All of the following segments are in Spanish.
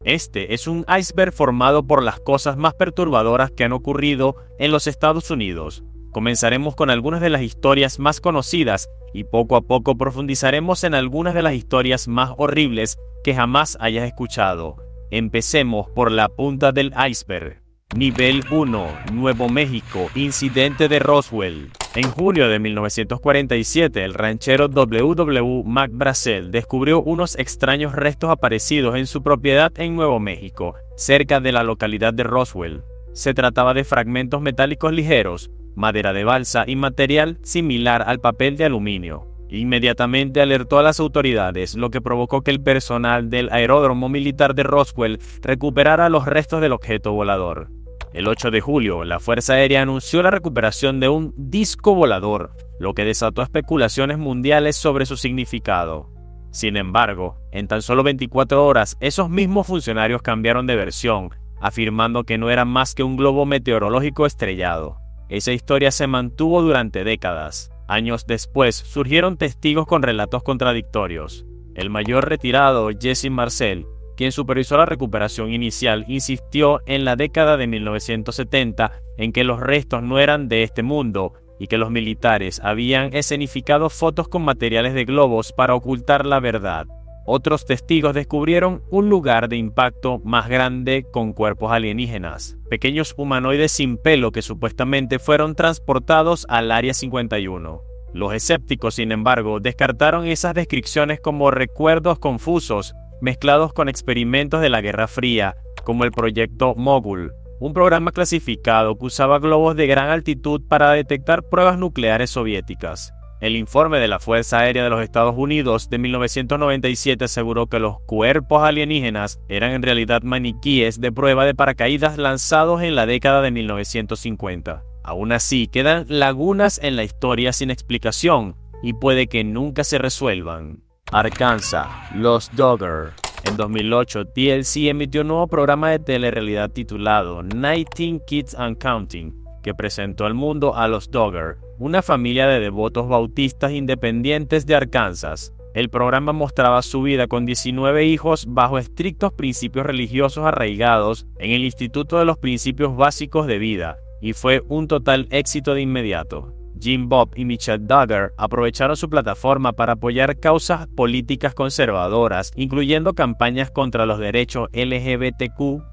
Este es un iceberg formado por las cosas más perturbadoras que han ocurrido en los Estados Unidos. Comenzaremos con algunas de las historias más conocidas y poco a poco profundizaremos en algunas de las historias más horribles que jamás hayas escuchado. Empecemos por la punta del iceberg. Nivel 1. Nuevo México. Incidente de Roswell. En junio de 1947, el ranchero W. McBrazel descubrió unos extraños restos aparecidos en su propiedad en Nuevo México, cerca de la localidad de Roswell. Se trataba de fragmentos metálicos ligeros, madera de balsa y material similar al papel de aluminio. Inmediatamente alertó a las autoridades, lo que provocó que el personal del aeródromo militar de Roswell recuperara los restos del objeto volador. El 8 de julio, la Fuerza Aérea anunció la recuperación de un disco volador, lo que desató especulaciones mundiales sobre su significado. Sin embargo, en tan solo 24 horas, esos mismos funcionarios cambiaron de versión, afirmando que no era más que un globo meteorológico estrellado. Esa historia se mantuvo durante décadas. Años después, surgieron testigos con relatos contradictorios. El mayor retirado, Jesse Marcel, quien supervisó la recuperación inicial, insistió en la década de 1970 en que los restos no eran de este mundo y que los militares habían escenificado fotos con materiales de globos para ocultar la verdad. Otros testigos descubrieron un lugar de impacto más grande con cuerpos alienígenas, pequeños humanoides sin pelo que supuestamente fueron transportados al Área 51. Los escépticos, sin embargo, descartaron esas descripciones como recuerdos confusos mezclados con experimentos de la Guerra Fría, como el proyecto Mogul, un programa clasificado que usaba globos de gran altitud para detectar pruebas nucleares soviéticas. El informe de la Fuerza Aérea de los Estados Unidos de 1997 aseguró que los cuerpos alienígenas eran en realidad maniquíes de prueba de paracaídas lanzados en la década de 1950. Aún así, quedan lagunas en la historia sin explicación y puede que nunca se resuelvan. Arkansas, los Dogger. En 2008, TLC emitió un nuevo programa de telerrealidad titulado 19 Kids and Counting, que presentó al mundo a los Dogger, una familia de devotos bautistas independientes de Arkansas. El programa mostraba su vida con 19 hijos bajo estrictos principios religiosos arraigados en el Instituto de los Principios Básicos de Vida, y fue un total éxito de inmediato. Jim Bob y Michelle Duggar aprovecharon su plataforma para apoyar causas políticas conservadoras, incluyendo campañas contra los derechos LGBTQ+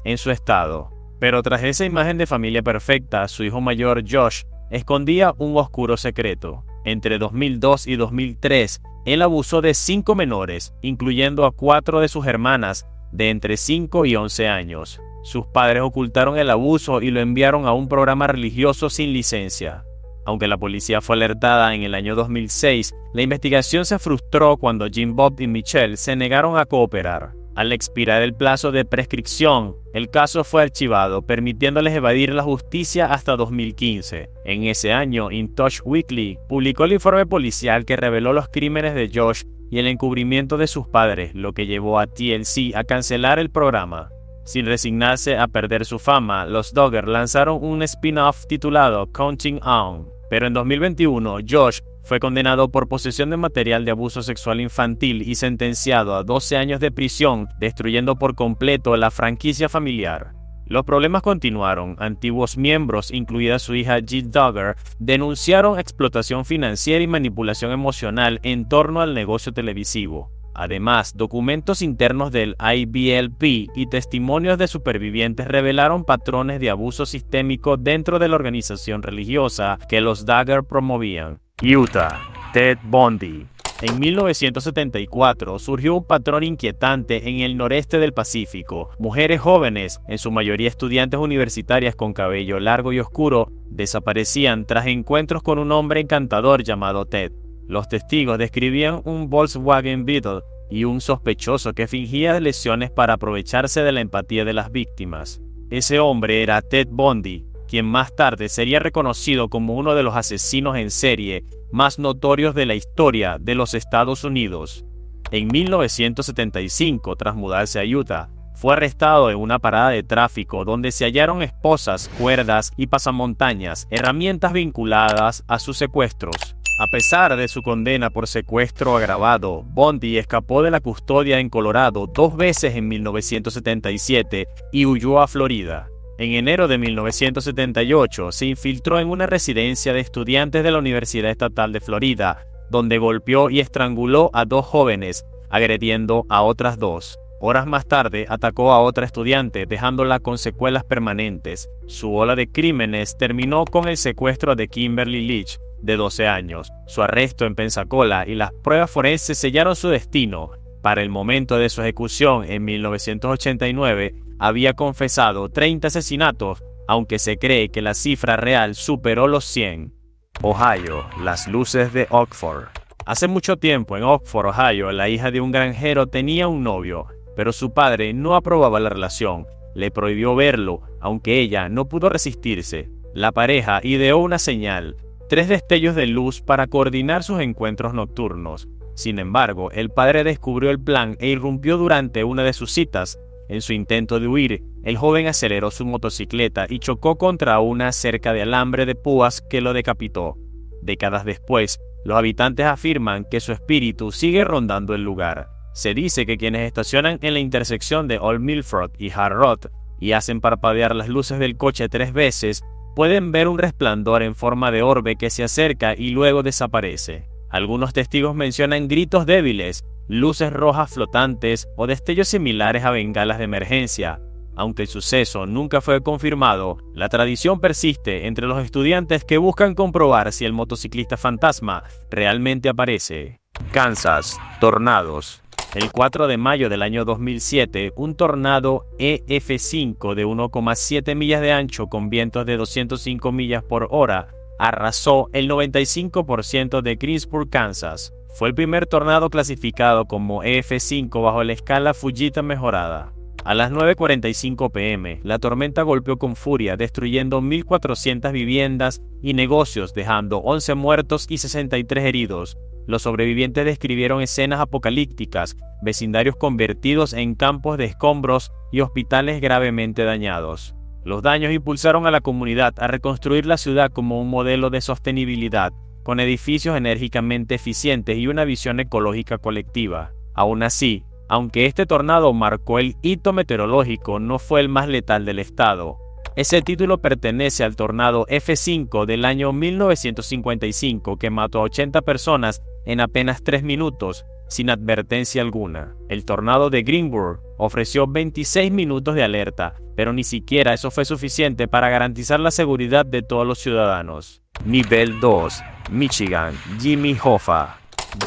en su estado. Pero tras esa imagen de familia perfecta, su hijo mayor Josh escondía un oscuro secreto. Entre 2002 y 2003, él abusó de 5 menores, incluyendo a 4 de sus hermanas de entre 5 y 11 años. Sus padres ocultaron el abuso y lo enviaron a un programa religioso sin licencia. Aunque la policía fue alertada en el año 2006, la investigación se frustró cuando Jim Bob y Michelle se negaron a cooperar. Al expirar el plazo de prescripción, el caso fue archivado, permitiéndoles evadir la justicia hasta 2015. En ese año, In Touch Weekly publicó el informe policial que reveló los crímenes de Josh y el encubrimiento de sus padres, lo que llevó a TLC a cancelar el programa. Sin resignarse a perder su fama, los Duggar lanzaron un spin-off titulado Counting On. Pero en 2021, Josh fue condenado por posesión de material de abuso sexual infantil y sentenciado a 12 años de prisión, destruyendo por completo la franquicia familiar. Los problemas continuaron. Antiguos miembros, incluida su hija Jill Duggar, denunciaron explotación financiera y manipulación emocional en torno al negocio televisivo. Además, documentos internos del IBLP y testimonios de supervivientes revelaron patrones de abuso sistémico dentro de la organización religiosa que los Duggar promovían. Utah, Ted Bundy. En 1974 surgió un patrón inquietante en el noreste del Pacífico. Mujeres jóvenes, en su mayoría estudiantes universitarias con cabello largo y oscuro, desaparecían tras encuentros con un hombre encantador llamado Ted. Los testigos describían un Volkswagen Beetle y un sospechoso que fingía lesiones para aprovecharse de la empatía de las víctimas. Ese hombre era Ted Bundy, quien más tarde sería reconocido como uno de los asesinos en serie más notorios de la historia de los Estados Unidos. En 1975, tras mudarse a Utah, fue arrestado en una parada de tráfico donde se hallaron esposas, cuerdas y pasamontañas, herramientas vinculadas a sus secuestros. A pesar de su condena por secuestro agravado, Bundy escapó de la custodia en Colorado 2 veces en 1977 y huyó a Florida. En enero de 1978 se infiltró en una residencia de estudiantes de la Universidad Estatal de Florida, donde golpeó y estranguló a 2 jóvenes, agrediendo a otras 2. Horas más tarde atacó a otra estudiante, dejándola con secuelas permanentes. Su ola de crímenes terminó con el secuestro de Kimberly Leach, de 12 años, su arresto en Pensacola y las pruebas forenses sellaron su destino. Para el momento de su ejecución en 1989, había confesado 30 asesinatos, aunque se cree que la cifra real superó los 100. Ohio, las luces de Oxford. Hace mucho tiempo en Oxford, Ohio, la hija de un granjero tenía un novio, pero su padre no aprobaba la relación. Le prohibió verlo, aunque ella no pudo resistirse. La pareja ideó una señal, 3 destellos de luz para coordinar sus encuentros nocturnos. Sin embargo, el padre descubrió el plan e irrumpió durante una de sus citas. En su intento de huir, el joven aceleró su motocicleta y chocó contra una cerca de alambre de púas que lo decapitó. Décadas después, los habitantes afirman que su espíritu sigue rondando el lugar. Se dice que quienes estacionan en la intersección de Old Milford y Hard Road y hacen parpadear las luces del coche 3 veces, pueden ver un resplandor en forma de orbe que se acerca y luego desaparece. Algunos testigos mencionan gritos débiles, luces rojas flotantes o destellos similares a bengalas de emergencia. Aunque el suceso nunca fue confirmado, la tradición persiste entre los estudiantes que buscan comprobar si el motociclista fantasma realmente aparece. Kansas, tornados. El 4 de mayo del año 2007, un tornado EF5 de 1,7 millas de ancho con vientos de 205 millas por hora arrasó el 95% de Greensburg, Kansas. Fue el primer tornado clasificado como EF5 bajo la escala Fujita mejorada. A las 9:45 p.m., la tormenta golpeó con furia, destruyendo 1.400 viviendas y negocios, dejando 11 muertos y 63 heridos. Los sobrevivientes describieron escenas apocalípticas, vecindarios convertidos en campos de escombros y hospitales gravemente dañados. Los daños impulsaron a la comunidad a reconstruir la ciudad como un modelo de sostenibilidad, con edificios enérgicamente eficientes y una visión ecológica colectiva. Aún así, aunque este tornado marcó el hito meteorológico, no fue el más letal del estado. Ese título pertenece al tornado F5 del año 1955 que mató a 80 personas en apenas 3 minutos, sin advertencia alguna. El tornado de Greenburg ofreció 26 minutos de alerta, pero ni siquiera eso fue suficiente para garantizar la seguridad de todos los ciudadanos. Nivel 2. Michigan, Jimmy Hoffa.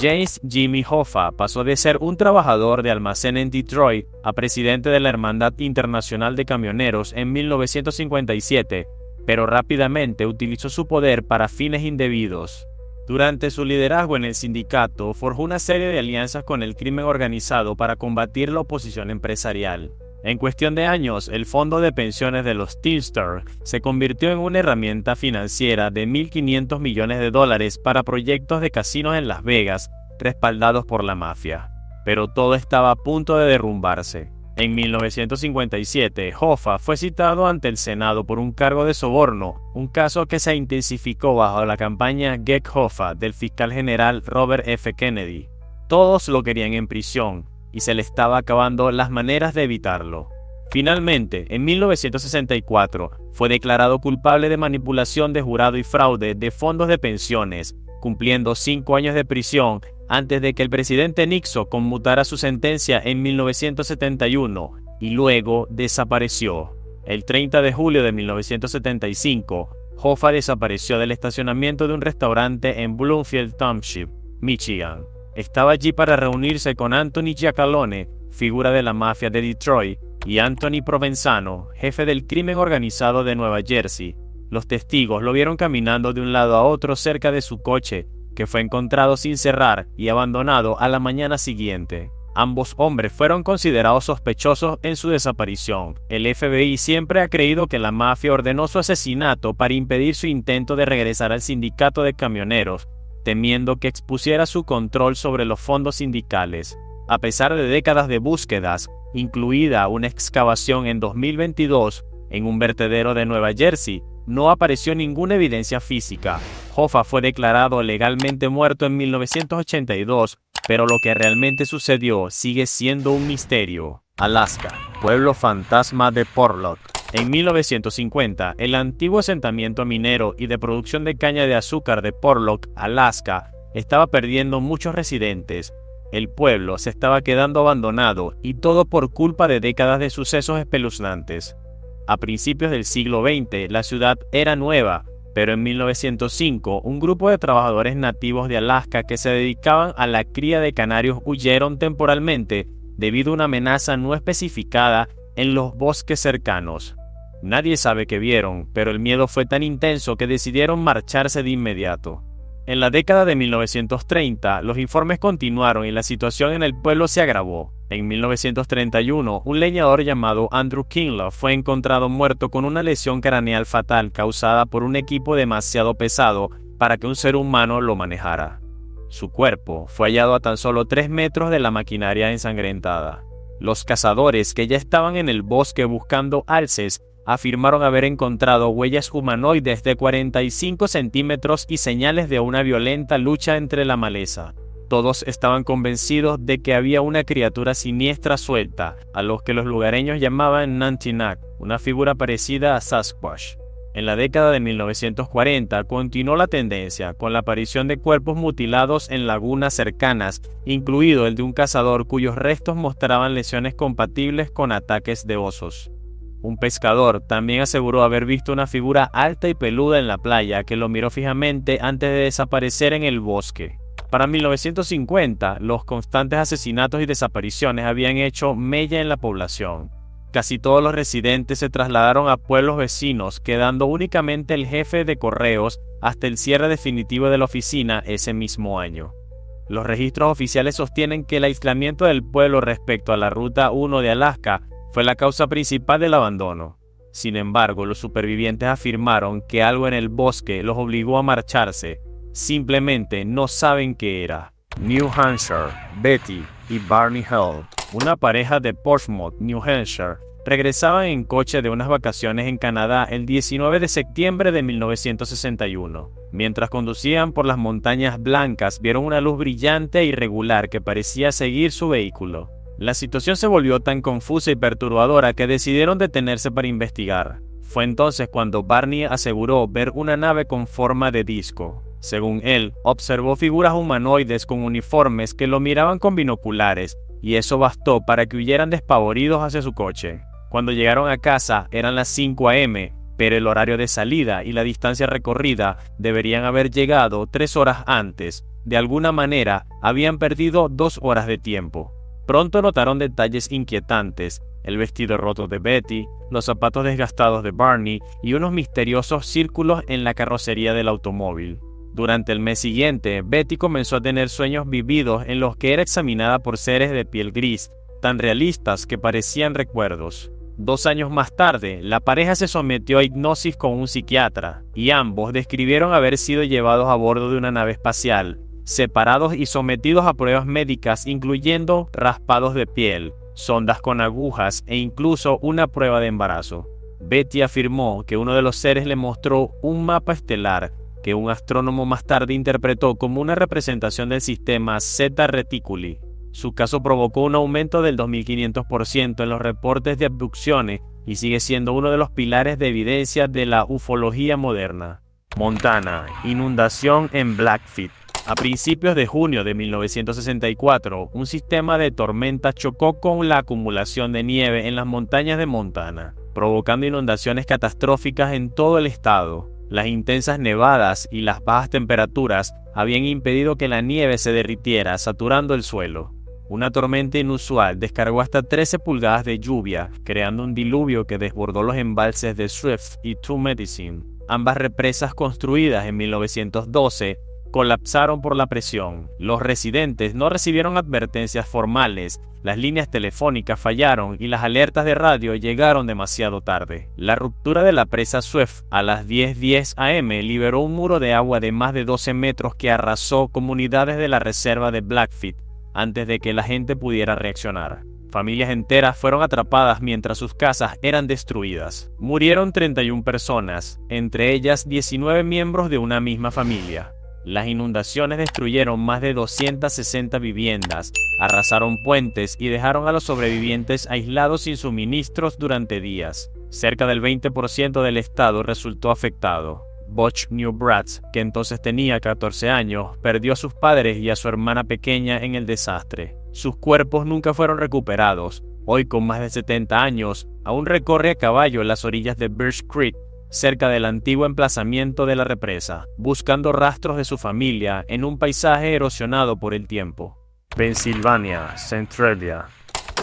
James Jimmy Hoffa pasó de ser un trabajador de almacén en Detroit a presidente de la Hermandad Internacional de Camioneros en 1957, pero rápidamente utilizó su poder para fines indebidos. Durante su liderazgo en el sindicato, forjó una serie de alianzas con el crimen organizado para combatir la oposición empresarial. En cuestión de años, el fondo de pensiones de los Teamsters se convirtió en una herramienta financiera de $1.500 millones para proyectos de casinos en Las Vegas, respaldados por la mafia. Pero todo estaba a punto de derrumbarse. En 1957, Hoffa fue citado ante el Senado por un cargo de soborno, un caso que se intensificó bajo la campaña Get Hoffa del fiscal general Robert F. Kennedy. Todos lo querían en prisión, y se le estaba acabando las maneras de evitarlo. Finalmente, en 1964, fue declarado culpable de manipulación de jurado y fraude de fondos de pensiones, cumpliendo 5 años de prisión antes de que el presidente Nixon conmutara su sentencia en 1971 y luego desapareció. El 30 de julio de 1975, Hoffa desapareció del estacionamiento de un restaurante en Bloomfield Township, Michigan. Estaba allí para reunirse con Anthony Giacalone, figura de la mafia de Detroit, y Anthony Provenzano, jefe del crimen organizado de Nueva Jersey. Los testigos lo vieron caminando de un lado a otro cerca de su coche, que fue encontrado sin cerrar y abandonado a la mañana siguiente. Ambos hombres fueron considerados sospechosos en su desaparición. El FBI siempre ha creído que la mafia ordenó su asesinato para impedir su intento de regresar al sindicato de camioneros, temiendo que expusiera su control sobre los fondos sindicales. A pesar de décadas de búsquedas, incluida una excavación en 2022 en un vertedero de Nueva Jersey, no apareció ninguna evidencia física. Hoffa fue declarado legalmente muerto en 1982, pero lo que realmente sucedió sigue siendo un misterio. Alaska, pueblo fantasma de Porlock. En 1950, el antiguo asentamiento minero y de producción de caña de azúcar de Porlock, Alaska, estaba perdiendo muchos residentes. El pueblo se estaba quedando abandonado y todo por culpa de décadas de sucesos espeluznantes. A principios del siglo XX, la ciudad era nueva, pero en 1905, un grupo de trabajadores nativos de Alaska que se dedicaban a la cría de canarios huyeron temporalmente debido a una amenaza no especificada en los bosques cercanos. Nadie sabe qué vieron, pero el miedo fue tan intenso que decidieron marcharse de inmediato. En la década de 1930, los informes continuaron y la situación en el pueblo se agravó. En 1931, un leñador llamado Andrew Kinloch fue encontrado muerto con una lesión craneal fatal causada por un equipo demasiado pesado para que un ser humano lo manejara. Su cuerpo fue hallado a tan solo 3 metros de la maquinaria ensangrentada. Los cazadores que ya estaban en el bosque buscando alces afirmaron haber encontrado huellas humanoides de 45 centímetros y señales de una violenta lucha entre la maleza. Todos estaban convencidos de que había una criatura siniestra suelta, a los que los lugareños llamaban Nantinak, una figura parecida a Sasquatch. En la década de 1940 continuó la tendencia, con la aparición de cuerpos mutilados en lagunas cercanas, incluido el de un cazador cuyos restos mostraban lesiones compatibles con ataques de osos. Un pescador también aseguró haber visto una figura alta y peluda en la playa que lo miró fijamente antes de desaparecer en el bosque. Para 1950, los constantes asesinatos y desapariciones habían hecho mella en la población. Casi todos los residentes se trasladaron a pueblos vecinos, quedando únicamente el jefe de correos hasta el cierre definitivo de la oficina ese mismo año. Los registros oficiales sostienen que el aislamiento del pueblo respecto a la Ruta 1 de Alaska fue la causa principal del abandono. Sin embargo, los supervivientes afirmaron que algo en el bosque los obligó a marcharse. Simplemente no saben qué era. New Hampshire, Betty y Barney Hill, una pareja de Portsmouth, New Hampshire, regresaban en coche de unas vacaciones en Canadá el 19 de septiembre de 1961. Mientras conducían por las montañas blancas, vieron una luz brillante e irregular que parecía seguir su vehículo. La situación se volvió tan confusa y perturbadora que decidieron detenerse para investigar. Fue entonces cuando Barney aseguró ver una nave con forma de disco. Según él, observó figuras humanoides con uniformes que lo miraban con binoculares, y eso bastó para que huyeran despavoridos hacia su coche. Cuando llegaron a casa eran las 5 a.m., pero el horario de salida y la distancia recorrida deberían haber llegado 3 horas antes. De alguna manera, habían perdido 2 horas de tiempo. Pronto notaron detalles inquietantes: el vestido roto de Betty, los zapatos desgastados de Barney y unos misteriosos círculos en la carrocería del automóvil. Durante el mes siguiente, Betty comenzó a tener sueños vividos en los que era examinada por seres de piel gris, tan realistas que parecían recuerdos. 2 años más tarde, la pareja se sometió a hipnosis con un psiquiatra, y ambos describieron haber sido llevados a bordo de una nave espacial, separados y sometidos a pruebas médicas incluyendo raspados de piel, sondas con agujas e incluso una prueba de embarazo. Betty afirmó que uno de los seres le mostró un mapa estelar que un astrónomo más tarde interpretó como una representación del sistema Zeta Reticuli. Su caso provocó un aumento del 2500% en los reportes de abducciones y sigue siendo uno de los pilares de evidencia de la ufología moderna. Montana, inundación en Blackfeet. A principios de junio de 1964, un sistema de tormenta chocó con la acumulación de nieve en las montañas de Montana, provocando inundaciones catastróficas en todo el estado. Las intensas nevadas y las bajas temperaturas habían impedido que la nieve se derritiera, saturando el suelo. Una tormenta inusual descargó hasta 13 pulgadas de lluvia, creando un diluvio que desbordó los embalses de Swift y Two Medicine. Ambas represas, construidas en 1912, colapsaron por la presión. Los residentes no recibieron advertencias formales, las líneas telefónicas fallaron y las alertas de radio llegaron demasiado tarde. La ruptura de la presa Swift a las 10:10 a.m. liberó un muro de agua de más de 12 metros que arrasó comunidades de la reserva de Blackfeet antes de que la gente pudiera reaccionar. Familias enteras fueron atrapadas mientras sus casas eran destruidas. Murieron 31 personas, entre ellas 19 miembros de una misma familia. Las inundaciones destruyeron más de 260 viviendas, arrasaron puentes y dejaron a los sobrevivientes aislados sin suministros durante días. Cerca del 20% del estado resultó afectado. Butch Newbratz, que entonces tenía 14 años, perdió a sus padres y a su hermana pequeña en el desastre. Sus cuerpos nunca fueron recuperados. Hoy, con más de 70 años, aún recorre a caballo en las orillas de Birch Creek, cerca del antiguo emplazamiento de la represa, buscando rastros de su familia en un paisaje erosionado por el tiempo. Pennsylvania, Centralia.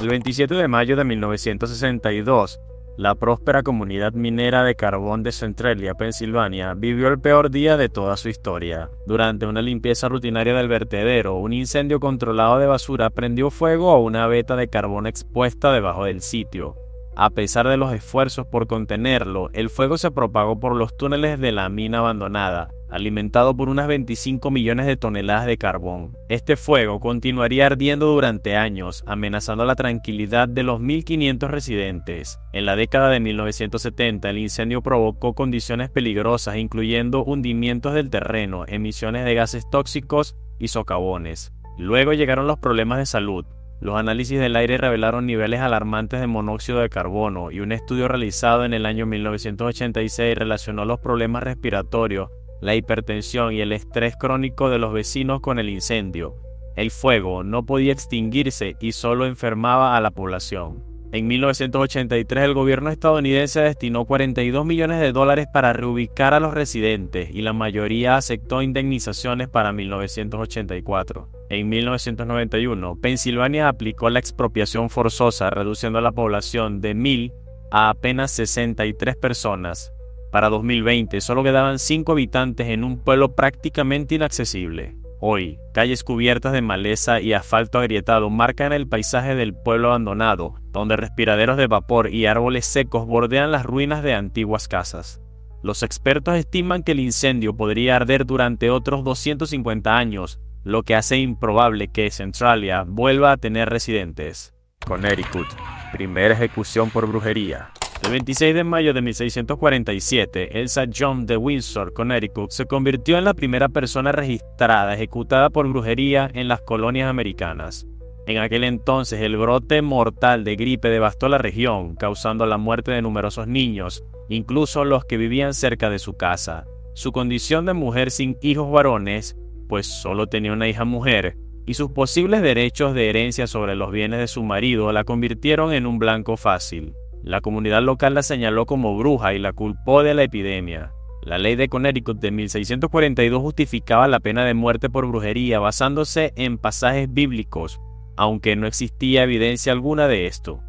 El 27 de mayo de 1962, la próspera comunidad minera de carbón de Centralia, Pensilvania, vivió el peor día de toda su historia. Durante una limpieza rutinaria del vertedero, un incendio controlado de basura prendió fuego a una veta de carbón expuesta debajo del sitio. A pesar de los esfuerzos por contenerlo, el fuego se propagó por los túneles de la mina abandonada, alimentado por unas 25 millones de toneladas de carbón. Este fuego continuaría ardiendo durante años, amenazando la tranquilidad de los 1.500 residentes. En la década de 1970, el incendio provocó condiciones peligrosas, incluyendo hundimientos del terreno, emisiones de gases tóxicos y socavones. Luego llegaron los problemas de salud. Los análisis del aire revelaron niveles alarmantes de monóxido de carbono y un estudio realizado en el año 1986 relacionó los problemas respiratorios, la hipertensión y el estrés crónico de los vecinos con el incendio. El fuego no podía extinguirse y solo enfermaba a la población. En 1983 el gobierno estadounidense destinó $42 millones para reubicar a los residentes y la mayoría aceptó indemnizaciones para 1984. En 1991, Pensilvania aplicó la expropiación forzosa, reduciendo la población de 1.000 a apenas 63 personas. Para 2020 solo quedaban 5 habitantes en un pueblo prácticamente inaccesible. Hoy, calles cubiertas de maleza y asfalto agrietado marcan el paisaje del pueblo abandonado, donde respiraderos de vapor y árboles secos bordean las ruinas de antiguas casas. Los expertos estiman que el incendio podría arder durante otros 250 años, lo que hace improbable que Centralia vuelva a tener residentes. Connecticut, primera ejecución por brujería. El 26 de mayo de 1647, Elsa John de Windsor, Connecticut, se convirtió en la primera persona registrada ejecutada por brujería en las colonias americanas. En aquel entonces, el brote mortal de gripe devastó la región, causando la muerte de numerosos niños, incluso los que vivían cerca de su casa. Su condición de mujer sin hijos varones, pues solo tenía una hija mujer, y sus posibles derechos de herencia sobre los bienes de su marido la convirtieron en un blanco fácil. La comunidad local la señaló como bruja y la culpó de la epidemia. La ley de Connecticut de 1642 justificaba la pena de muerte por brujería basándose en pasajes bíblicos, aunque no existía evidencia alguna de esto.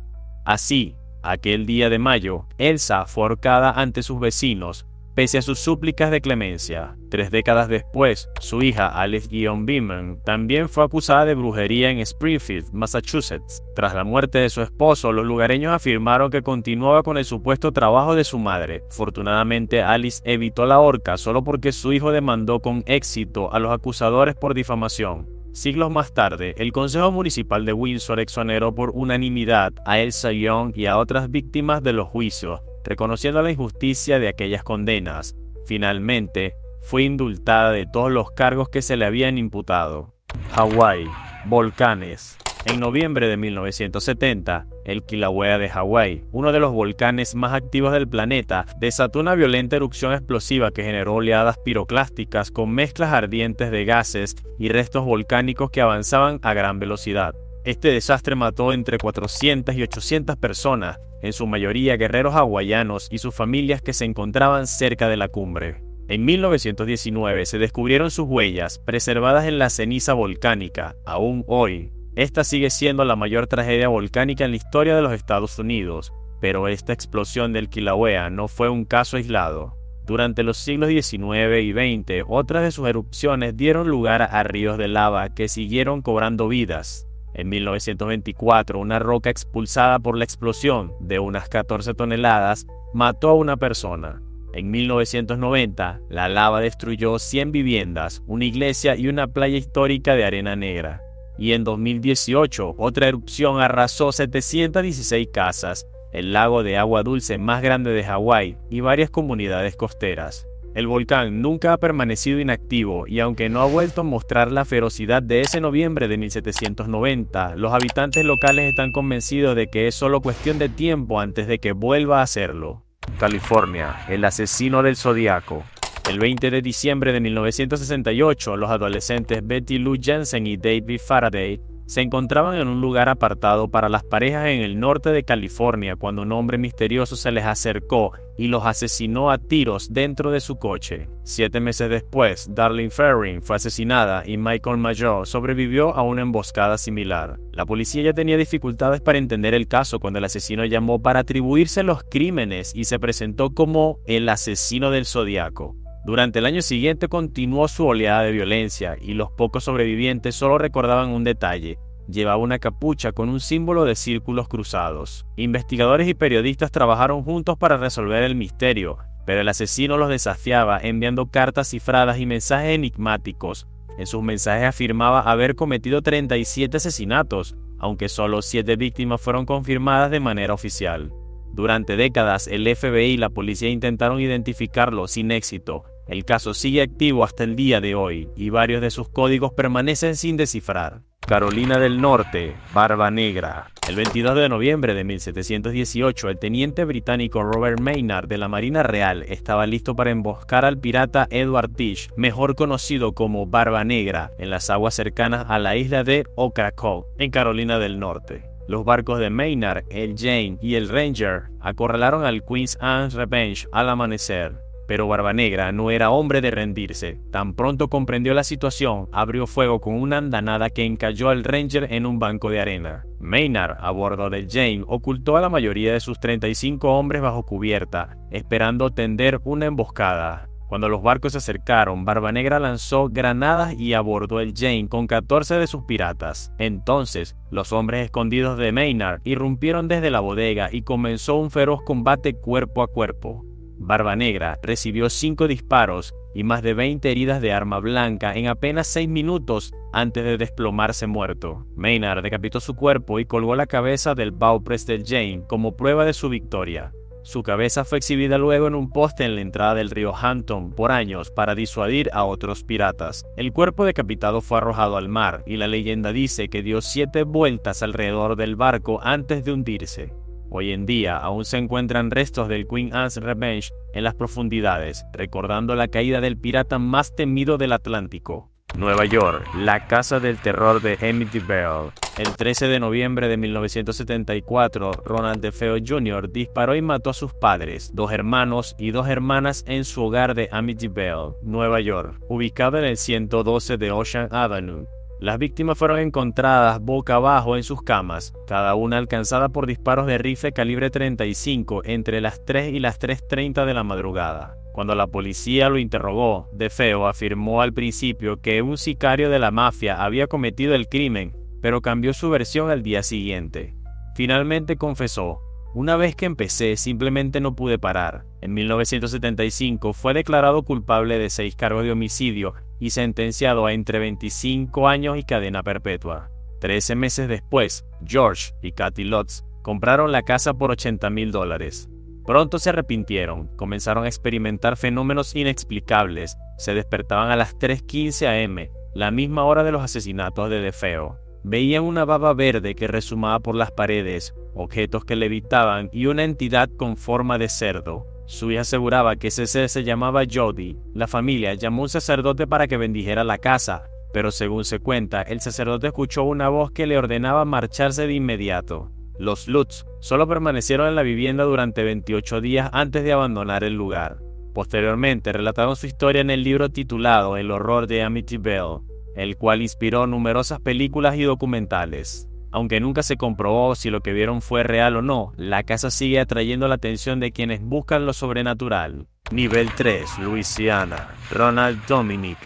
Así, aquel día de mayo, Elsa fue ahorcada ante sus vecinos, pese a sus súplicas de clemencia. 3 décadas después, su hija Alice Guion Beeman también fue acusada de brujería en Springfield, Massachusetts. Tras la muerte de su esposo, los lugareños afirmaron que continuaba con el supuesto trabajo de su madre. Afortunadamente, Alice evitó la horca solo porque su hijo demandó con éxito a los acusadores por difamación. Siglos más tarde, el Consejo Municipal de Windsor exoneró por unanimidad a Elsa Young y a otras víctimas de los juicios, reconociendo la injusticia de aquellas condenas. Finalmente, fue indultada de todos los cargos que se le habían imputado. Hawái, volcanes. En noviembre de 1970, el Kilauea de Hawái, uno de los volcanes más activos del planeta, desató una violenta erupción explosiva que generó oleadas piroclásticas con mezclas ardientes de gases y restos volcánicos que avanzaban a gran velocidad. Este desastre mató entre 400 y 800 personas, en su mayoría guerreros hawaianos y sus familias que se encontraban cerca de la cumbre. En 1919 se descubrieron sus huellas, preservadas en la ceniza volcánica. Aún hoy, esta sigue siendo la mayor tragedia volcánica en la historia de los Estados Unidos, pero esta explosión del Kilauea no fue un caso aislado. Durante los siglos XIX y XX, otras de sus erupciones dieron lugar a ríos de lava que siguieron cobrando vidas. En 1924, una roca expulsada por la explosión, de unas 14 toneladas, mató a una persona. En 1990, la lava destruyó 100 viviendas, una iglesia y una playa histórica de arena negra. Y en 2018, otra erupción arrasó 716 casas, el lago de agua dulce más grande de Hawái y varias comunidades costeras. El volcán nunca ha permanecido inactivo y aunque no ha vuelto a mostrar la ferocidad de ese noviembre de 1790, los habitantes locales están convencidos de que es solo cuestión de tiempo antes de que vuelva a hacerlo. California, el asesino del zodiaco. El 20 de diciembre de 1968, los adolescentes Betty Lou Jensen y David Faraday se encontraban en un lugar apartado para las parejas en el norte de California cuando un hombre misterioso se les acercó y los asesinó a tiros dentro de su coche. 7 meses después, Darlene Ferrin fue asesinada y Michael Mayor sobrevivió a una emboscada similar. La policía ya tenía dificultades para entender el caso cuando el asesino llamó para atribuirse los crímenes y se presentó como el asesino del zodiaco. Durante el año siguiente continuó su oleada de violencia y los pocos sobrevivientes solo recordaban un detalle: llevaba una capucha con un símbolo de círculos cruzados. Investigadores y periodistas trabajaron juntos para resolver el misterio, pero el asesino los desafiaba enviando cartas cifradas y mensajes enigmáticos. En sus mensajes afirmaba haber cometido 37 asesinatos, aunque solo 7 víctimas fueron confirmadas de manera oficial. Durante décadas, el FBI y la policía intentaron identificarlo sin éxito. El caso sigue activo hasta el día de hoy y varios de sus códigos permanecen sin descifrar. Carolina del Norte, Barba Negra. El 22 de noviembre de 1718, el teniente británico Robert Maynard de la Marina Real estaba listo para emboscar al pirata Edward Teach, mejor conocido como Barba Negra, en las aguas cercanas a la isla de Ocracoke, en Carolina del Norte. Los barcos de Maynard, el Jane y el Ranger acorralaron al Queen Anne's Revenge al amanecer. Pero Barba Negra no era hombre de rendirse. Tan pronto comprendió la situación, abrió fuego con una andanada que encalló al Ranger en un banco de arena. Maynard, a bordo del Jane, ocultó a la mayoría de sus 35 hombres bajo cubierta, esperando tender una emboscada. Cuando los barcos se acercaron, Barba Negra lanzó granadas y abordó el Jane con 14 de sus piratas. Entonces, los hombres escondidos de Maynard irrumpieron desde la bodega y comenzó un feroz combate cuerpo a cuerpo. Barba Negra recibió 5 disparos y más de 20 heridas de arma blanca en apenas 6 minutos antes de desplomarse muerto. Maynard decapitó su cuerpo y colgó la cabeza del bowpress del Jane como prueba de su victoria. Su cabeza fue exhibida luego en un poste en la entrada del río Hampton por años para disuadir a otros piratas. El cuerpo decapitado fue arrojado al mar y la leyenda dice que dio 7 vueltas alrededor del barco antes de hundirse. Hoy en día aún se encuentran restos del Queen Anne's Revenge en las profundidades, recordando la caída del pirata más temido del Atlántico. Nueva York, la casa del terror de Amityville. El 13 de noviembre de 1974, Ronald DeFeo Jr. disparó y mató a sus padres, 2 hermanos y 2 hermanas en su hogar de Amityville, Nueva York, ubicado en el 112 de Ocean Avenue. Las víctimas fueron encontradas boca abajo en sus camas, cada una alcanzada por disparos de rifle calibre 35 entre las 3 y las 3:30 de la madrugada. Cuando la policía lo interrogó, DeFeo afirmó al principio que un sicario de la mafia había cometido el crimen, pero cambió su versión al día siguiente. Finalmente confesó: "Una vez que empecé, simplemente no pude parar". En 1975 fue declarado culpable de 6 cargos de homicidio y sentenciado a entre 25 años y cadena perpetua. 13 meses después, George y Kathy Lutz compraron la casa por $80,000. Pronto se arrepintieron, comenzaron a experimentar fenómenos inexplicables, se despertaban a las 3:15 am, la misma hora de los asesinatos de DeFeo. Veían una baba verde que resumaba por las paredes, objetos que levitaban y una entidad con forma de cerdo. Su hija aseguraba que ese ser se llamaba Jody. La familia llamó a un sacerdote para que bendijera la casa, pero según se cuenta, el sacerdote escuchó una voz que le ordenaba marcharse de inmediato. Los Lutz solo permanecieron en la vivienda durante 28 días antes de abandonar el lugar. Posteriormente relataron su historia en el libro titulado El horror de Amityville, el cual inspiró numerosas películas y documentales. Aunque nunca se comprobó si lo que vieron fue real o no, la casa sigue atrayendo la atención de quienes buscan lo sobrenatural. Nivel 3, Luisiana, Ronald Dominic.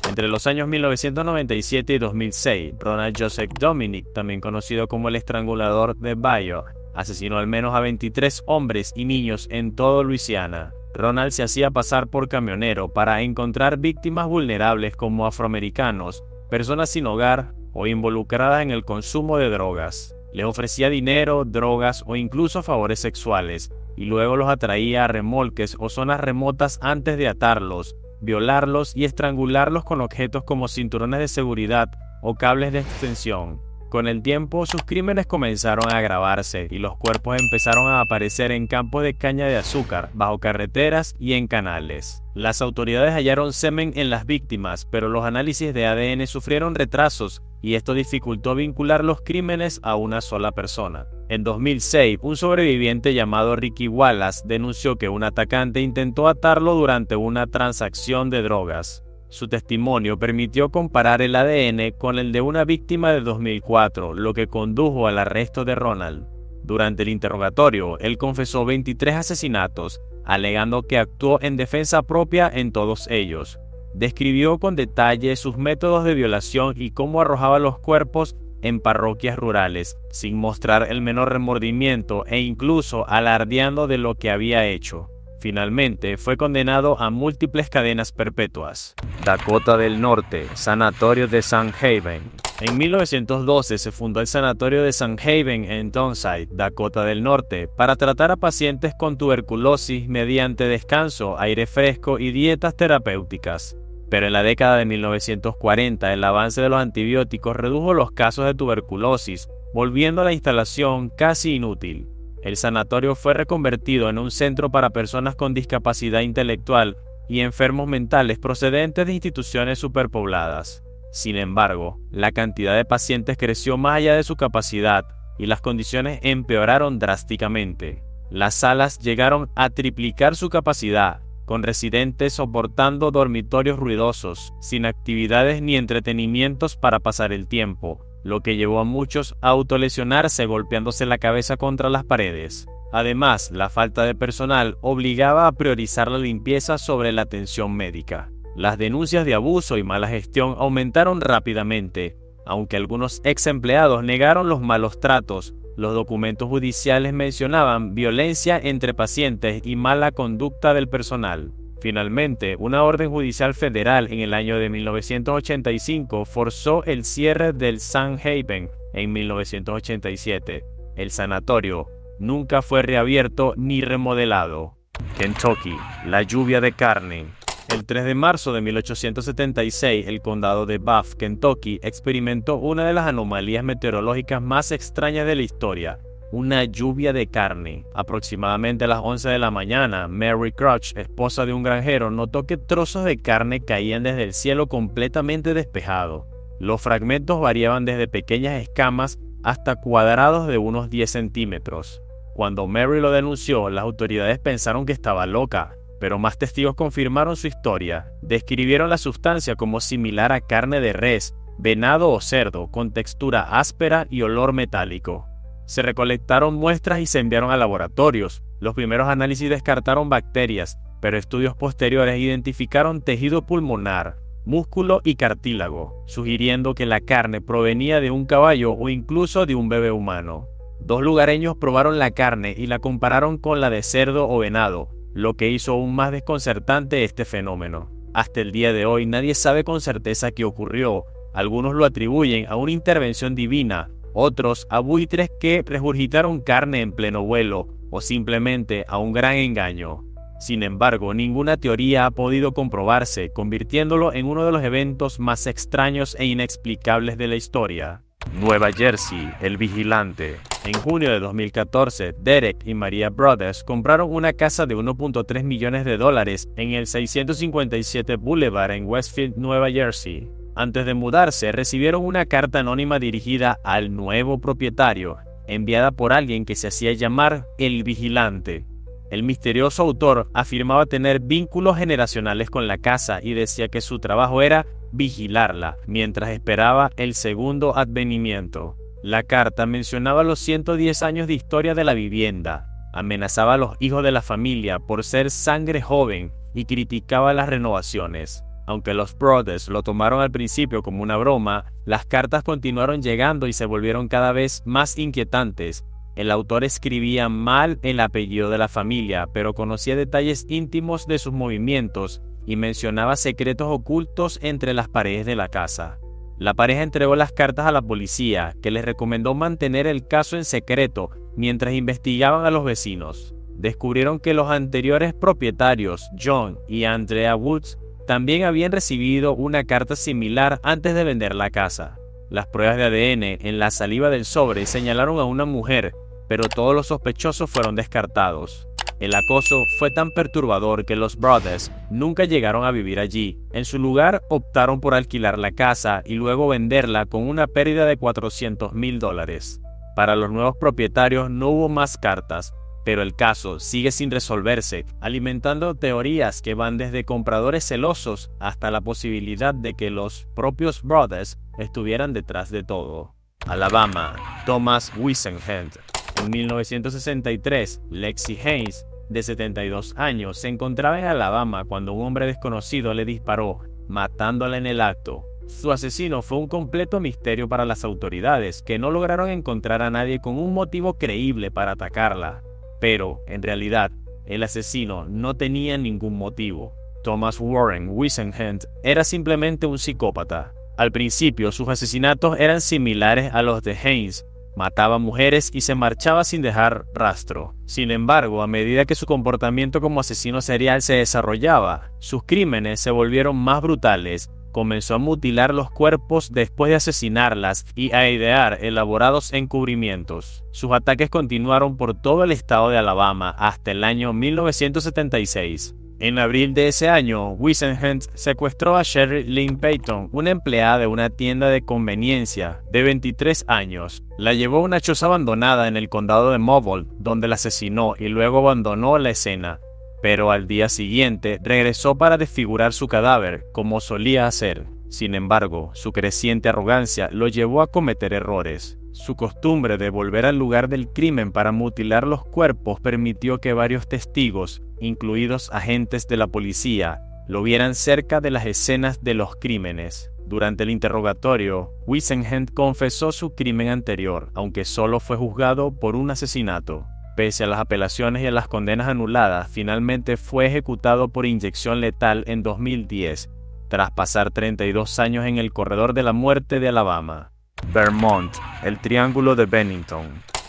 Entre los años 1997 y 2006, Ronald Joseph Dominic, también conocido como el estrangulador de Bayou, asesinó al menos a 23 hombres y niños en todo Luisiana. Ronald se hacía pasar por camionero para encontrar víctimas vulnerables como afroamericanos, personas sin hogar o involucradas en el consumo de drogas. Les ofrecía dinero, drogas o incluso favores sexuales, y luego los atraía a remolques o zonas remotas antes de atarlos, violarlos y estrangularlos con objetos como cinturones de seguridad o cables de extensión. Con el tiempo, sus crímenes comenzaron a agravarse y los cuerpos empezaron a aparecer en campos de caña de azúcar, bajo carreteras y en canales. Las autoridades hallaron semen en las víctimas, pero los análisis de ADN sufrieron retrasos y esto dificultó vincular los crímenes a una sola persona. En 2006, un sobreviviente llamado Ricky Wallace denunció que un atacante intentó atarlo durante una transacción de drogas. Su testimonio permitió comparar el ADN con el de una víctima de 2004, lo que condujo al arresto de Ronald. Durante el interrogatorio, él confesó 23 asesinatos, alegando que actuó en defensa propia en todos ellos. Describió con detalle sus métodos de violación y cómo arrojaba los cuerpos en parroquias rurales, sin mostrar el menor remordimiento e incluso alardeando de lo que había hecho. Finalmente, fue condenado a múltiples cadenas perpetuas. Dakota del Norte, Sanatorio de Sandhaven. En 1912 se fundó el Sanatorio de Sandhaven en Townside, Dakota del Norte, para tratar a pacientes con tuberculosis mediante descanso, aire fresco y dietas terapéuticas. Pero en la década de 1940, el avance de los antibióticos redujo los casos de tuberculosis, volviendo a la instalación casi inútil. El sanatorio fue reconvertido en un centro para personas con discapacidad intelectual y enfermos mentales procedentes de instituciones superpobladas. Sin embargo, la cantidad de pacientes creció más allá de su capacidad y las condiciones empeoraron drásticamente. Las salas llegaron a triplicar su capacidad, con residentes soportando dormitorios ruidosos, sin actividades ni entretenimientos para pasar el tiempo, lo que llevó a muchos a autolesionarse golpeándose la cabeza contra las paredes. Además, la falta de personal obligaba a priorizar la limpieza sobre la atención médica. Las denuncias de abuso y mala gestión aumentaron rápidamente. Aunque algunos ex empleados negaron los malos tratos, los documentos judiciales mencionaban violencia entre pacientes y mala conducta del personal. Finalmente, una orden judicial federal en el año de 1985 forzó el cierre del Sandhaven en 1987. El sanatorio nunca fue reabierto ni remodelado. Kentucky, la lluvia de carne. El 3 de marzo de 1876, el condado de Bath, Kentucky, experimentó una de las anomalías meteorológicas más extrañas de la historia. Una lluvia de carne. Aproximadamente a las 11 de la mañana, Mary Crutch, esposa de un granjero, notó que trozos de carne caían desde el cielo completamente despejado. Los fragmentos variaban desde pequeñas escamas hasta cuadrados de unos 10 centímetros. Cuando Mary lo denunció, las autoridades pensaron que estaba loca, pero más testigos confirmaron su historia. Describieron la sustancia como similar a carne de res, venado o cerdo, con textura áspera y olor metálico. Se recolectaron muestras y se enviaron a laboratorios. Los primeros análisis descartaron bacterias, pero estudios posteriores identificaron tejido pulmonar, músculo y cartílago, sugiriendo que la carne provenía de un caballo o incluso de un bebé humano. Dos lugareños probaron la carne y la compararon con la de cerdo o venado, lo que hizo aún más desconcertante este fenómeno. Hasta el día de hoy nadie sabe con certeza qué ocurrió. Algunos lo atribuyen a una intervención divina, otros a buitres que regurgitaron carne en pleno vuelo, o simplemente a un gran engaño. Sin embargo, ninguna teoría ha podido comprobarse, convirtiéndolo en uno de los eventos más extraños e inexplicables de la historia. Nueva Jersey, el vigilante. En junio de 2014, Derek y Maria Brothers compraron una casa de $1.3 millones en el 657 Boulevard en Westfield, Nueva Jersey. Antes de mudarse, recibieron una carta anónima dirigida al nuevo propietario, enviada por alguien que se hacía llamar el vigilante. El misterioso autor afirmaba tener vínculos generacionales con la casa y decía que su trabajo era vigilarla mientras esperaba el segundo advenimiento. La carta mencionaba los 110 años de historia de la vivienda, amenazaba a los hijos de la familia por ser sangre joven y criticaba las renovaciones. Aunque los Brothers lo tomaron al principio como una broma, las cartas continuaron llegando y se volvieron cada vez más inquietantes. El autor escribía mal el apellido de la familia, pero conocía detalles íntimos de sus movimientos y mencionaba secretos ocultos entre las paredes de la casa. La pareja entregó las cartas a la policía, que les recomendó mantener el caso en secreto mientras investigaban a los vecinos. Descubrieron que los anteriores propietarios, John y Andrea Woods, también habían recibido una carta similar antes de vender la casa. Las pruebas de ADN en la saliva del sobre señalaron a una mujer, pero todos los sospechosos fueron descartados. El acoso fue tan perturbador que los Brothers nunca llegaron a vivir allí. En su lugar, optaron por alquilar la casa y luego venderla con una pérdida de $400,000. Para los nuevos propietarios no hubo más cartas, pero el caso sigue sin resolverse, alimentando teorías que van desde compradores celosos hasta la posibilidad de que los propios Brothers estuvieran detrás de todo. Alabama, Thomas Whisenant. En 1963, Lexi Haynes, de 72 años, se encontraba en Alabama cuando un hombre desconocido le disparó, matándola en el acto. Su asesino fue un completo misterio para las autoridades, que no lograron encontrar a nadie con un motivo creíble para atacarla. Pero, en realidad, el asesino no tenía ningún motivo. Thomas Warren Whisenant era simplemente un psicópata. Al principio, sus asesinatos eran similares a los de Haynes. Mataba mujeres y se marchaba sin dejar rastro. Sin embargo, a medida que su comportamiento como asesino serial se desarrollaba, sus crímenes se volvieron más brutales. Comenzó a mutilar los cuerpos después de asesinarlas y a idear elaborados encubrimientos. Sus ataques continuaron por todo el estado de Alabama hasta el año 1976. En abril de ese año, Whisenant secuestró a Sherry Lynn Payton, una empleada de una tienda de conveniencia de 23 años. La llevó a una choza abandonada en el condado de Mobile, donde la asesinó y luego abandonó la escena. Pero al día siguiente regresó para desfigurar su cadáver, como solía hacer. Sin embargo, su creciente arrogancia lo llevó a cometer errores. Su costumbre de volver al lugar del crimen para mutilar los cuerpos permitió que varios testigos, incluidos agentes de la policía, lo vieran cerca de las escenas de los crímenes. Durante el interrogatorio, Whisenant confesó su crimen anterior, aunque solo fue juzgado por un asesinato. Pese a las apelaciones y a las condenas anuladas, finalmente fue ejecutado por inyección letal en 2010, tras pasar 32 años en el corredor de la muerte de Alabama. Vermont, el Triángulo de Bennington.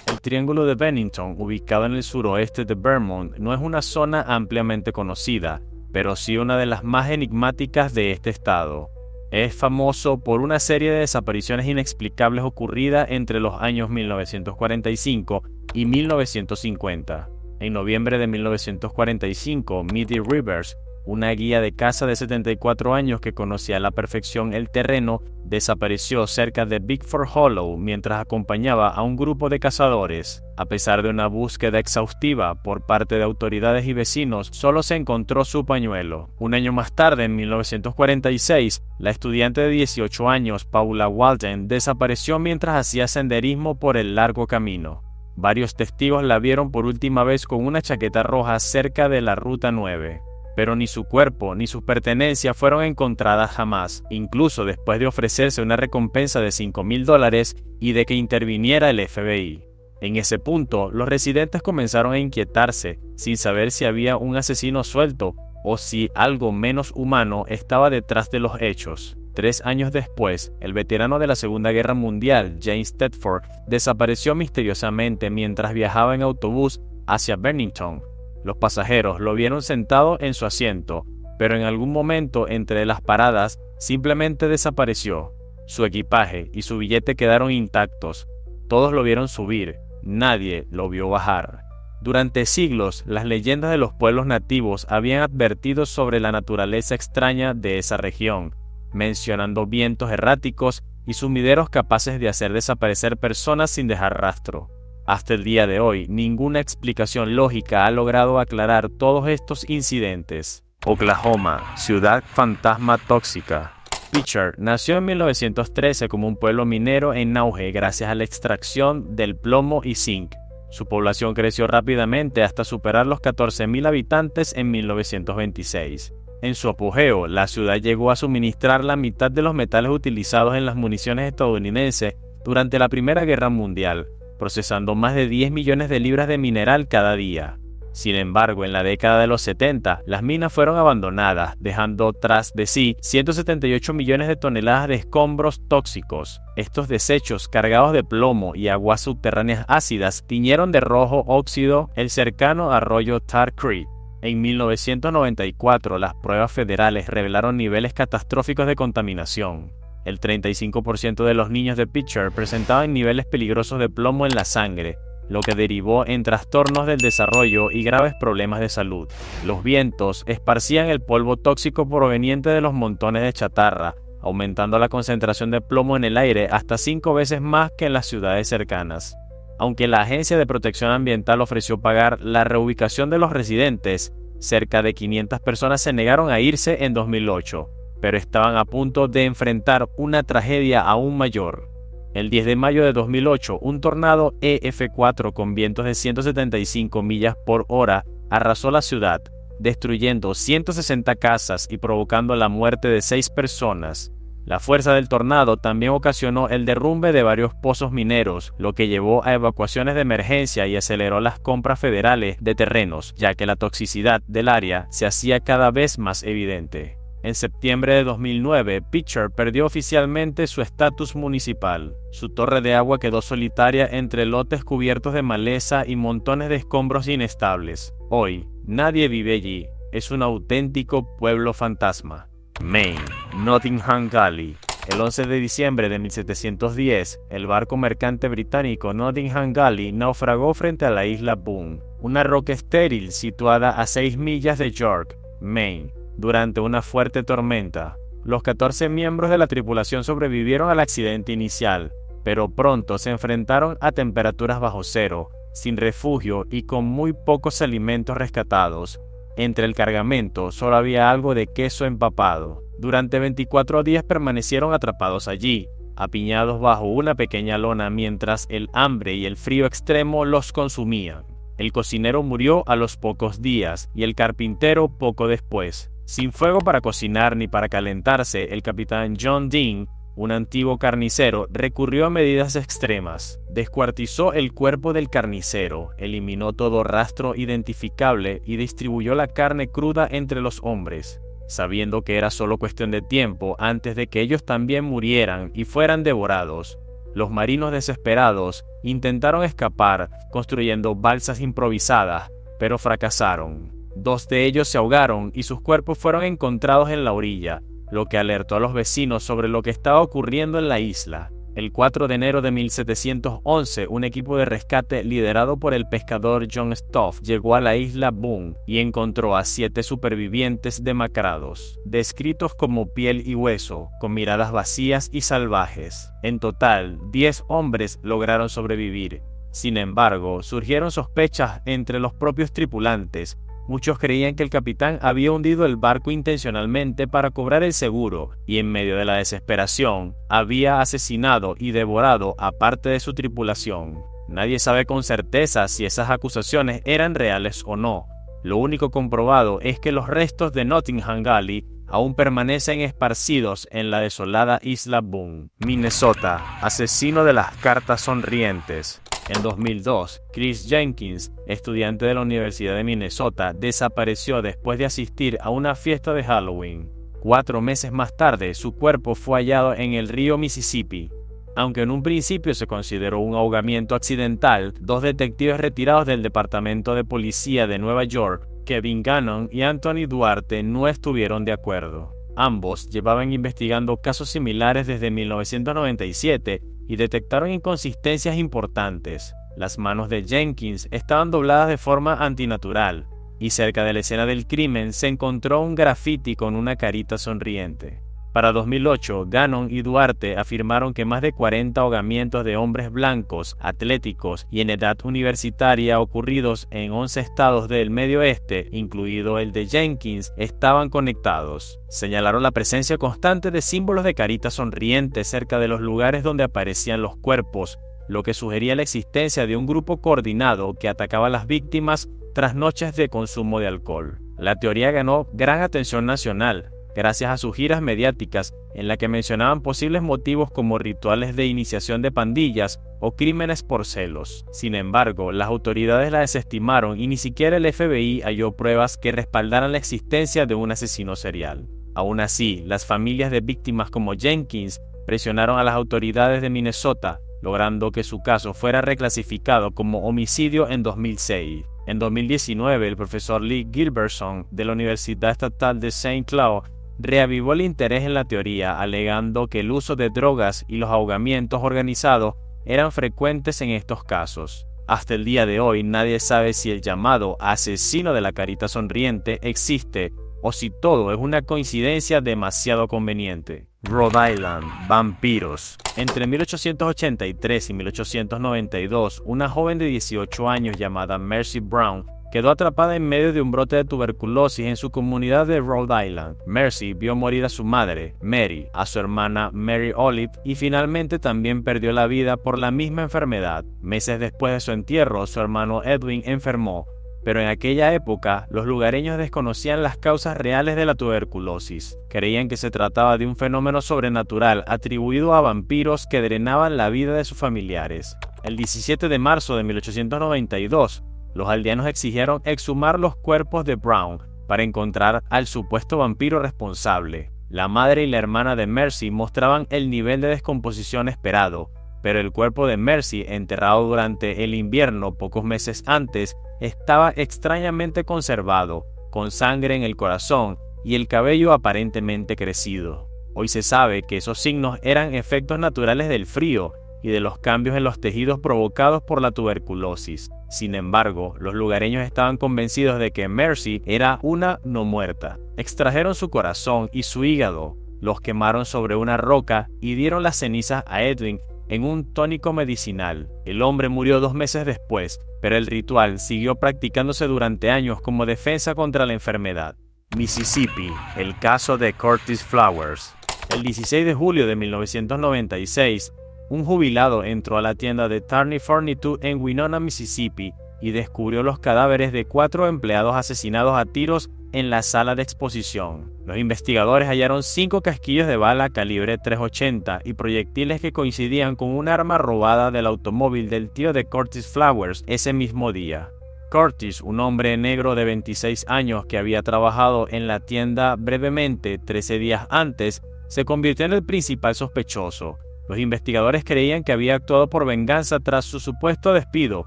El Triángulo de Bennington, ubicado en el suroeste de Vermont, no es una zona ampliamente conocida, pero sí una de las más enigmáticas de este estado. Es famoso por una serie de desapariciones inexplicables ocurridas entre los años 1945 y 1950. En noviembre de 1945, Mitty Rivers, una guía de caza de 74 años que conocía a la perfección el terreno, desapareció cerca de Bickford Hollow mientras acompañaba a un grupo de cazadores. A pesar de una búsqueda exhaustiva por parte de autoridades y vecinos, solo se encontró su pañuelo. Un año más tarde, en 1946, la estudiante de 18 años, Paula Walden, desapareció mientras hacía senderismo por el largo camino. Varios testigos la vieron por última vez con una chaqueta roja cerca de la Ruta 9. Pero ni su cuerpo ni sus pertenencias fueron encontradas jamás, incluso después de ofrecerse una recompensa de $5,000 y de que interviniera el FBI. En ese punto, los residentes comenzaron a inquietarse, sin saber si había un asesino suelto o si algo menos humano estaba detrás de los hechos. 3 años después, el veterano de la Segunda Guerra Mundial, James Tedford, desapareció misteriosamente mientras viajaba en autobús hacia Bennington. Los pasajeros lo vieron sentado en su asiento, pero en algún momento entre las paradas simplemente desapareció. Su equipaje y su billete quedaron intactos. Todos lo vieron subir, nadie lo vio bajar. Durante siglos, las leyendas de los pueblos nativos habían advertido sobre la naturaleza extraña de esa región, mencionando vientos erráticos y sumideros capaces de hacer desaparecer personas sin dejar rastro. Hasta el día de hoy, ninguna explicación lógica ha logrado aclarar todos estos incidentes. Oklahoma, ciudad fantasma tóxica. Pitcher nació en 1913 como un pueblo minero en auge gracias a la extracción del plomo y zinc. Su población creció rápidamente hasta superar los 14,000 habitantes en 1926. En su apogeo, la ciudad llegó a suministrar la mitad de los metales utilizados en las municiones estadounidenses durante la Primera Guerra Mundial, procesando más de 10 millones de libras de mineral cada día. Sin embargo, en la década de los 70, las minas fueron abandonadas, dejando tras de sí 178 millones de toneladas de escombros tóxicos. Estos desechos cargados de plomo y aguas subterráneas ácidas tiñeron de rojo óxido el cercano arroyo Tar Creek. En 1994, las pruebas federales revelaron niveles catastróficos de contaminación. El 35% de los niños de Pitcher presentaban niveles peligrosos de plomo en la sangre, lo que derivó en trastornos del desarrollo y graves problemas de salud. Los vientos esparcían el polvo tóxico proveniente de los montones de chatarra, aumentando la concentración de plomo en el aire hasta 5 veces más que en las ciudades cercanas. Aunque la Agencia de Protección Ambiental ofreció pagar la reubicación de los residentes, cerca de 500 personas se negaron a irse en 2008, pero estaban a punto de enfrentar una tragedia aún mayor. El 10 de mayo de 2008, un tornado EF4 con vientos de 175 millas por hora arrasó la ciudad, destruyendo 160 casas y provocando la muerte de 6 personas. La fuerza del tornado también ocasionó el derrumbe de varios pozos mineros, lo que llevó a evacuaciones de emergencia y aceleró las compras federales de terrenos, ya que la toxicidad del área se hacía cada vez más evidente. En septiembre de 2009, Pitcher perdió oficialmente su estatus municipal. Su torre de agua quedó solitaria entre lotes cubiertos de maleza y montones de escombros inestables. Hoy, nadie vive allí. Es un auténtico pueblo fantasma. Maine, Nottingham Galley. El 11 de diciembre de 1710, el barco mercante británico Nottingham Galley naufragó frente a la isla Boone, una roca estéril situada a 6 millas de York, Maine, durante una fuerte tormenta. Los 14 miembros de la tripulación sobrevivieron al accidente inicial, pero pronto se enfrentaron a temperaturas bajo cero, sin refugio y con muy pocos alimentos rescatados. Entre el cargamento solo había algo de queso empapado. Durante 24 días permanecieron atrapados allí, apiñados bajo una pequeña lona mientras el hambre y el frío extremo los consumían. El cocinero murió a los pocos días y el carpintero poco después. Sin fuego para cocinar ni para calentarse, el capitán John Dean, un antiguo carnicero, recurrió a medidas extremas. Descuartizó el cuerpo del carnicero, eliminó todo rastro identificable y distribuyó la carne cruda entre los hombres, sabiendo que era solo cuestión de tiempo antes de que ellos también murieran y fueran devorados. Los marinos desesperados intentaron escapar construyendo balsas improvisadas, pero fracasaron. 2 de ellos se ahogaron y sus cuerpos fueron encontrados en la orilla, lo que alertó a los vecinos sobre lo que estaba ocurriendo en la isla. El 4 de enero de 1711, un equipo de rescate liderado por el pescador John Stoff llegó a la isla Boone y encontró a 7 supervivientes demacrados, descritos como piel y hueso, con miradas vacías y salvajes. En total, 10 hombres lograron sobrevivir. Sin embargo, surgieron sospechas entre los propios tripulantes. Muchos creían que el capitán había hundido el barco intencionalmente para cobrar el seguro y en medio de la desesperación había asesinado y devorado a parte de su tripulación. Nadie sabe con certeza si esas acusaciones eran reales o no. Lo único comprobado es que los restos de Nottingham Galley aún permanecen esparcidos en la desolada isla Boone. Minnesota, asesino de las cartas sonrientes. En 2002, Chris Jenkins, estudiante de la Universidad de Minnesota, desapareció después de asistir a una fiesta de Halloween. 4 meses más tarde, su cuerpo fue hallado en el río Mississippi. Aunque en un principio se consideró un ahogamiento accidental, 2 detectives retirados del Departamento de Policía de Nueva York, Kevin Gannon y Anthony Duarte, no estuvieron de acuerdo. Ambos llevaban investigando casos similares desde 1997 y detectaron inconsistencias importantes. Las manos de Jenkins estaban dobladas de forma antinatural, y cerca de la escena del crimen se encontró un grafiti con una carita sonriente. Para 2008, Gannon y Duarte afirmaron que más de 40 ahogamientos de hombres blancos, atléticos y en edad universitaria ocurridos en 11 estados del Medio Oeste, incluido el de Jenkins, estaban conectados. Señalaron la presencia constante de símbolos de caritas sonrientes cerca de los lugares donde aparecían los cuerpos, lo que sugería la existencia de un grupo coordinado que atacaba a las víctimas tras noches de consumo de alcohol. La teoría ganó gran atención nacional. gracias a sus giras mediáticas en las que mencionaban posibles motivos como rituales de iniciación de pandillas o crímenes por celos. Sin embargo, las autoridades la desestimaron y ni siquiera el FBI halló pruebas que respaldaran la existencia de un asesino serial. Aún así, las familias de víctimas como Jenkins presionaron a las autoridades de Minnesota, logrando que su caso fuera reclasificado como homicidio en 2006. En 2019, el profesor Lee Gilbertson de la Universidad Estatal de St. Cloud reavivó el interés en la teoría, alegando que el uso de drogas y los ahogamientos organizados eran frecuentes en estos casos. Hasta el día de hoy, nadie sabe si el llamado asesino de la carita sonriente existe o si todo es una coincidencia demasiado conveniente. Rhode Island, vampiros. Entre 1883 y 1892, una joven de 18 años llamada Mercy Brown quedó atrapada en medio de un brote de tuberculosis en su comunidad de Rhode Island. Mercy vio morir a su madre, Mary, a su hermana Mary Olive y finalmente también perdió la vida por la misma enfermedad. Meses después de su entierro, su hermano Edwin enfermó, pero en aquella época los lugareños desconocían las causas reales de la tuberculosis. Creían que se trataba de un fenómeno sobrenatural atribuido a vampiros que drenaban la vida de sus familiares. El 17 de marzo de 1892, los aldeanos exigieron exhumar los cuerpos de Brown para encontrar al supuesto vampiro responsable. La madre y la hermana de Mercy mostraban el nivel de descomposición esperado, pero el cuerpo de Mercy, enterrado durante el invierno pocos meses antes, estaba extrañamente conservado, con sangre en el corazón y el cabello aparentemente crecido. Hoy se sabe que esos signos eran efectos naturales del frío y de los cambios en los tejidos provocados por la tuberculosis. Sin embargo, los lugareños estaban convencidos de que Mercy era una no muerta. Extrajeron su corazón y su hígado, los quemaron sobre una roca y dieron las cenizas a Edwin en un tónico medicinal. El hombre murió 2 meses después, pero el ritual siguió practicándose durante años como defensa contra la enfermedad. Mississippi, el caso de Curtis Flowers. El 16 de julio de 1996, un jubilado entró a la tienda de Tarney Furniture en Winona, Mississippi, y descubrió los cadáveres de 4 empleados asesinados a tiros en la sala de exposición. Los investigadores hallaron 5 casquillos de bala calibre .380 y proyectiles que coincidían con un arma robada del automóvil del tío de Curtis Flowers ese mismo día. Curtis, un hombre negro de 26 años que había trabajado en la tienda brevemente 13 días antes, se convirtió en el principal sospechoso. Los investigadores creían que había actuado por venganza tras su supuesto despido,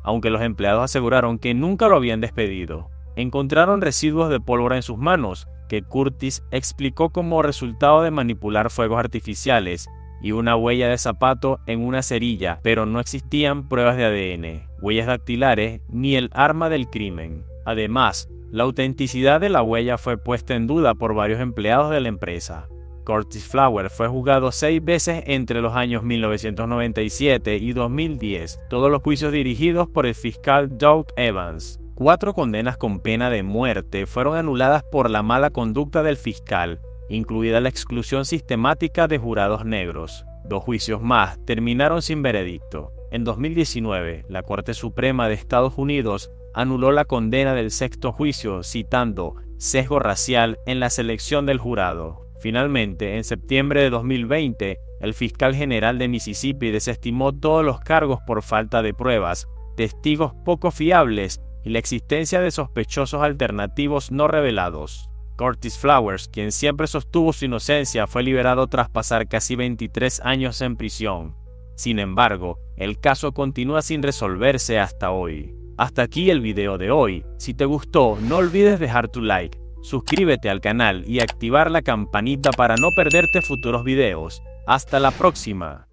aunque los empleados aseguraron que nunca lo habían despedido. Encontraron residuos de pólvora en sus manos, que Curtis explicó como resultado de manipular fuegos artificiales, y una huella de zapato en una cerilla, pero no existían pruebas de ADN, huellas dactilares ni el arma del crimen. Además, la autenticidad de la huella fue puesta en duda por varios empleados de la empresa. Curtis Flowers fue juzgado 6 veces entre los años 1997 y 2010, todos los juicios dirigidos por el fiscal Doug Evans. 4 condenas con pena de muerte fueron anuladas por la mala conducta del fiscal, incluida la exclusión sistemática de jurados negros. 2 juicios más terminaron sin veredicto. En 2019, la Corte Suprema de Estados Unidos anuló la condena del 6º juicio, citando sesgo racial en la selección del jurado. Finalmente, en septiembre de 2020, el fiscal general de Mississippi desestimó todos los cargos por falta de pruebas, testigos poco fiables y la existencia de sospechosos alternativos no revelados. Curtis Flowers, quien siempre sostuvo su inocencia, fue liberado tras pasar casi 23 años en prisión. Sin embargo, el caso continúa sin resolverse hasta hoy. Hasta aquí el video de hoy. Si te gustó, no olvides dejar tu like, suscríbete al canal y activar la campanita para no perderte futuros videos. ¡Hasta la próxima!